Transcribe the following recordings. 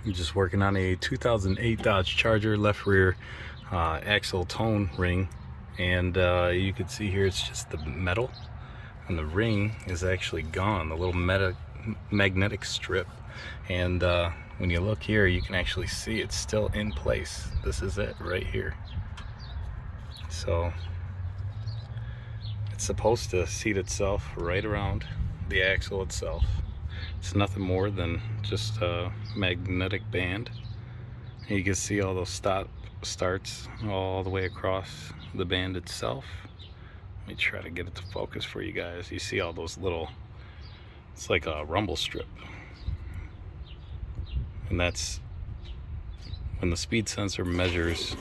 I'm just working on a 2008 Dodge Charger left rear axle tone ring, and you can see here it's just the metal, and the ring is actually gone, the little magnetic strip. And when you look here, you can actually see it's still in place. This is it right here. So it's supposed to seat itself right around the axle itself. It's nothing more than just a magnetic band. And you can see all those starts all the way across the band itself. Let me try to get it to focus for you guys. You see all those little, it's like a rumble strip. And that's when the speed sensor measures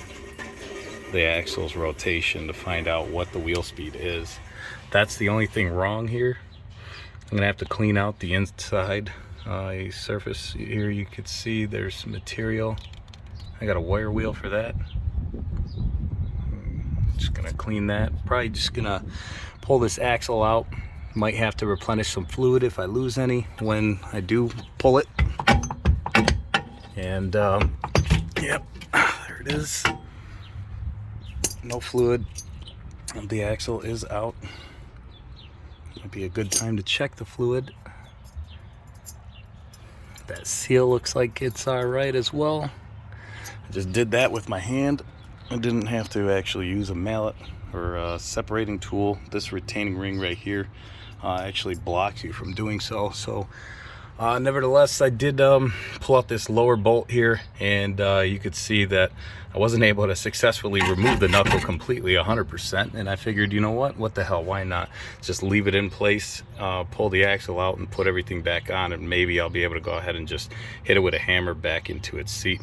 the axle's rotation to find out what the wheel speed is. That's the only thing wrong here. I'm gonna have to clean out the inside surface here. You could see there's some material. I got a wire wheel for that. Just gonna clean that. Probably just gonna pull this axle out. Might have to replenish some fluid if I lose any when I do pull it. And yep, there it is. No fluid. The axle is out. Might be a good time to check the fluid. That seal looks like it's all right as well. I just did that with my hand. I didn't have to actually use a mallet or a separating tool. This retaining ring right here actually blocks you from doing so. So nevertheless, I did pull out this lower bolt here, and you could see that I wasn't able to successfully remove the knuckle completely 100%, and I figured, you know what the hell, why not just leave it in place, pull the axle out and put everything back on, and maybe I'll be able to go ahead and just hit it with a hammer back into its seat.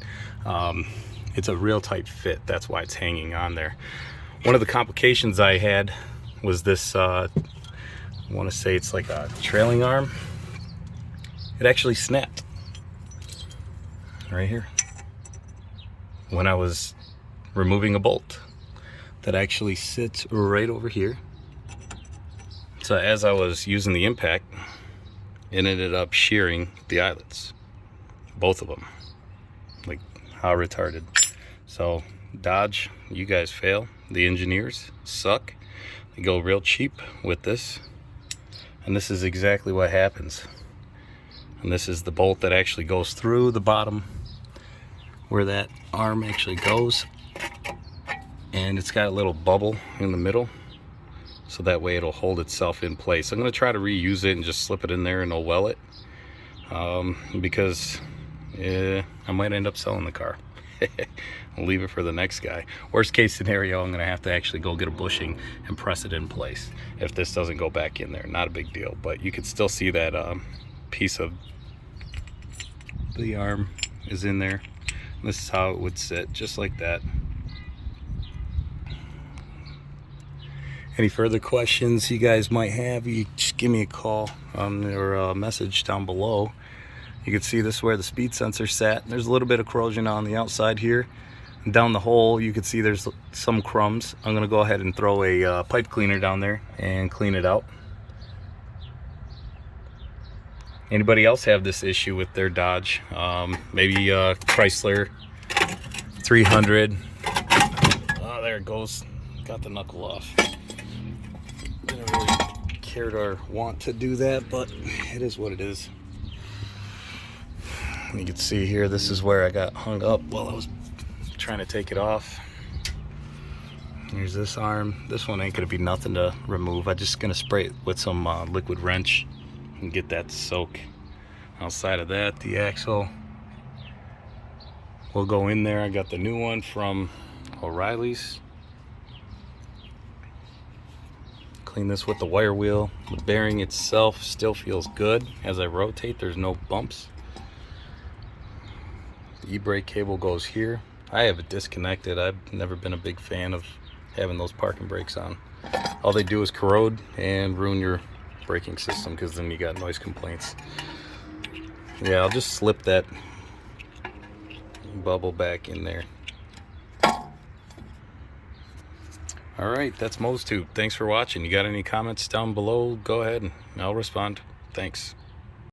It's a real tight fit, that's why it's hanging on there. One of the complications I had was this, I want to say it's like a trailing arm. It actually snapped right here when I was removing a bolt that actually sits right over here. So as I was using the impact, it ended up shearing the eyelets, both of them. Like, how retarded. So Dodge, you guys fail. The engineers suck. They go real cheap with this, and this is exactly what happens. And this is the bolt that actually goes through the bottom where that arm actually goes, and it's got a little bubble in the middle, so that way it'll hold itself in place. I'm going to try to reuse it and just slip it in there and I'll well it, because I might end up selling the car. I'll leave it for the next guy. Worst case scenario, I'm going to have to actually go get a bushing and press it in place if this doesn't go back in there. Not a big deal, but you can still see that piece of the arm is in there. This is how it would sit, just like that. Any further questions you guys might have, you just give me a call or a message down below. You can see this is where the speed sensor sat. There's a little bit of corrosion on the outside here. And down the hole, you can see there's some crumbs. I'm gonna go ahead and throw a pipe cleaner down there and clean it out. Anybody else have this issue with their Dodge? Maybe Chrysler 300. Oh, there it goes. Got the knuckle off. Didn't really care or want to do that, but it is what it is. You can see here, this is where I got hung up while I was trying to take it off. Here's this arm. This one ain't gonna be nothing to remove. I'm just gonna spray it with some liquid wrench and get that to soak. Outside of that, the axle will go in there. I got the new one from O'Reilly's. Clean this with the wire wheel. The bearing itself still feels good. As I rotate, there's no bumps. The e-brake cable goes here. I have it disconnected. I've never been a big fan of having those parking brakes on. All they do is corrode and ruin your braking system, because then you got noise complaints. Yeah, I'll just slip that bubble back in there. All right, that's MoseTube. Thanks for watching. You got any comments down below, go ahead and I'll respond. Thanks.